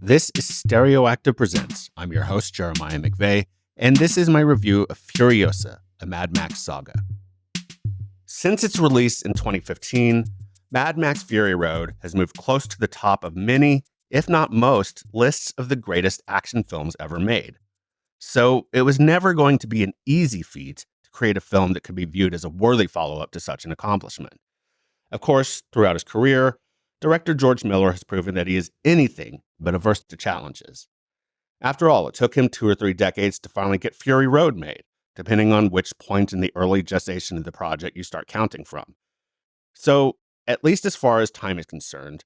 This is Stereoactive Presents. I'm your host, Jeremiah McVay, and this is my review of Furiosa, a Mad Max Saga. Since its release in 2015, Mad Max Fury Road has moved close to the top of many, if not most, lists of the greatest action films ever made. So it was never going to be an easy feat to create a film that could be viewed as a worthy follow-up to such an accomplishment. Of course, throughout his career, director George Miller has proven that he is anything but averse to challenges. After all, it took him 2 or 3 decades to finally get Fury Road made, depending on which point in the early gestation of the project you start counting from. So, at least as far as time is concerned,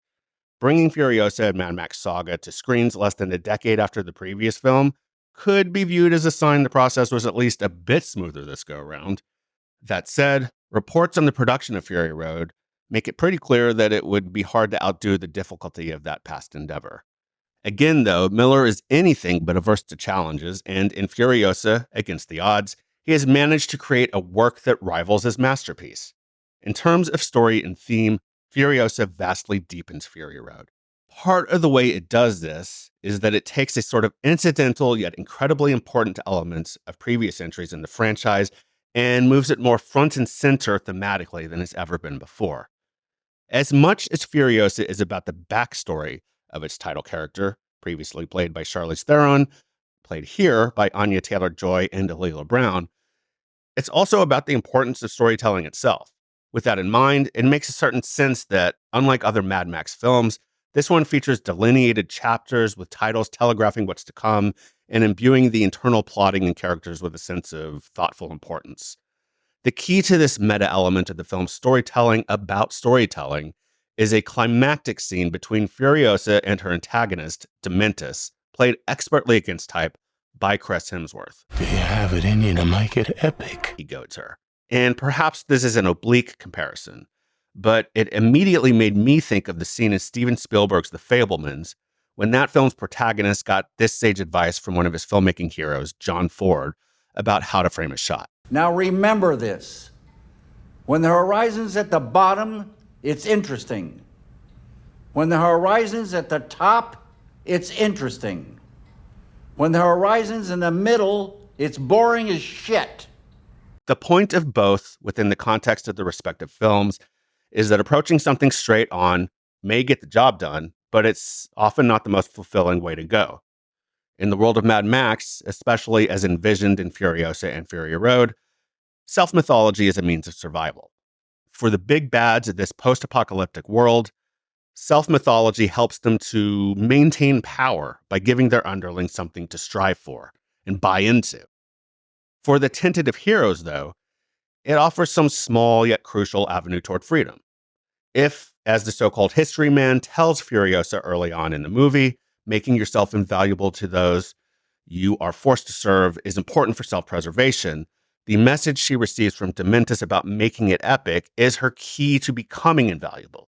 bringing Furiosa and Mad Max Saga to screens less than a decade after the previous film could be viewed as a sign the process was at least a bit smoother this go-around. That said, reports on the production of Fury Road make it pretty clear that it would be hard to outdo the difficulty of that past endeavor. Again, though, Miller is anything but averse to challenges, and in Furiosa, against the odds, he has managed to create a work that rivals his masterpiece. In terms of story and theme, Furiosa vastly deepens Fury Road. Part of the way it does this is that it takes a sort of incidental yet incredibly important elements of previous entries in the franchise and moves it more front and center thematically than it's ever been before. As much as Furiosa is about the backstory of its title character, previously played by Charlize Theron, played here by Anya Taylor-Joy and Alila Brown, it's also about the importance of storytelling itself. With that in mind, it makes a certain sense that, unlike other Mad Max films, this one features delineated chapters with titles telegraphing what's to come and imbuing the internal plotting and characters with a sense of thoughtful importance. The key to this meta element of the film's storytelling about storytelling is a climactic scene between Furiosa and her antagonist, Dementus, played expertly against type by Chris Hemsworth. Do you have it in you to make it epic? He goads her. And perhaps this is an oblique comparison, but it immediately made me think of the scene in Steven Spielberg's The Fabelmans, when that film's protagonist got this sage advice from one of his filmmaking heroes, John Ford, about how to frame a shot. Now remember this. When the horizon's at the bottom, it's interesting. When the horizon's at the top, it's interesting. When the horizon's in the middle, it's boring as shit. The point of both, within the context of the respective films, is that approaching something straight on may get the job done, but it's often not the most fulfilling way to go. In the world of Mad Max, especially as envisioned in Furiosa and Fury Road, self-mythology is a means of survival. For the big bads of this post-apocalyptic world, self-mythology helps them to maintain power by giving their underlings something to strive for and buy into. For the tentative heroes, though, it offers some small yet crucial avenue toward freedom. If, as the so-called history man tells Furiosa early on in the movie, making yourself invaluable to those you are forced to serve is important for self-preservation, the message she receives from Dementus about making it epic is her key to becoming invaluable.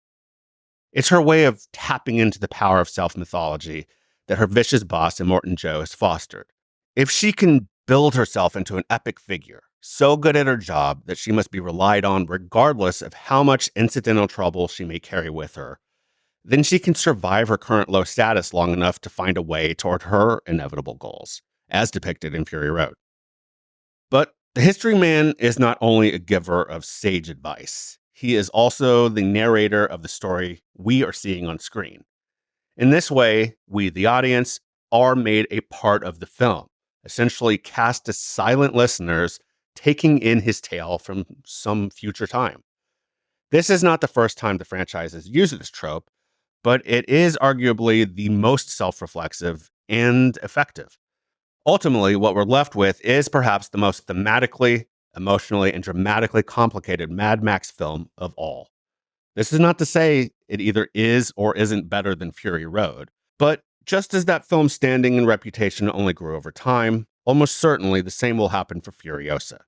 It's her way of tapping into the power of self-mythology that her vicious boss, Immortan Joe, has fostered. If she can build herself into an epic figure, so good at her job that she must be relied on regardless of how much incidental trouble she may carry with her, then she can survive her current low status long enough to find a way toward her inevitable goals, as depicted in Fury Road. But the history man is not only a giver of sage advice, he is also the narrator of the story we are seeing on screen. In this way, we, the audience, are made a part of the film, essentially cast as silent listeners taking in his tale from some future time. This is not the first time the franchise has used this trope, but it is arguably the most self-reflexive and effective. Ultimately, what we're left with is perhaps the most thematically, emotionally, and dramatically complicated Mad Max film of all. This is not to say it either is or isn't better than Fury Road, but just as that film's standing and reputation only grew over time, almost certainly the same will happen for Furiosa,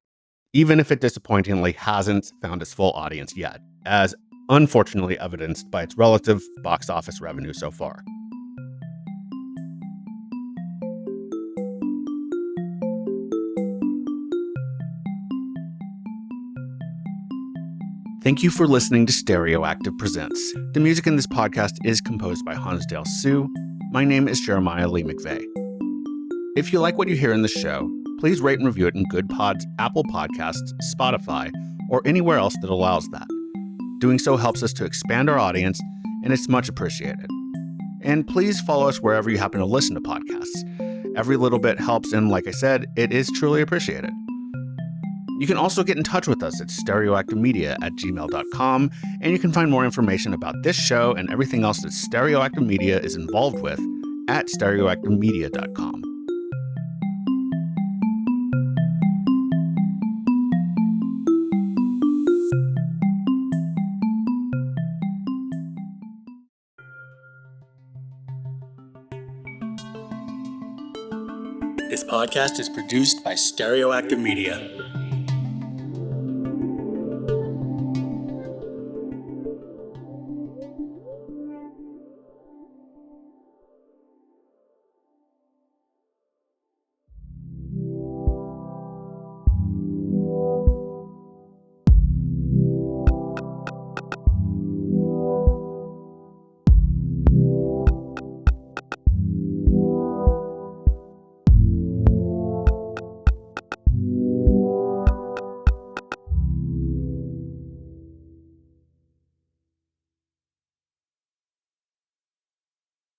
even if it disappointingly hasn't found its full audience yet, as unfortunately evidenced by its relative box office revenue so far. Thank you for listening to Stereoactive Presents. The music in this podcast is composed by Hansdale Hsu. My name is Jeremiah Lee McVay. If you like what you hear in the show, please rate and review it in Good Pods, Apple Podcasts, Spotify, or anywhere else that allows that. Doing so helps us to expand our audience, and it's much appreciated. And please follow us wherever you happen to listen to podcasts. Every little bit helps, and like I said, it is truly appreciated. You can also get in touch with us at stereoactivemedia@gmail.com, and you can find more information about this show and everything else that Stereoactive Media is involved with at stereoactivemedia.com. This podcast is produced by Stereoactive Media.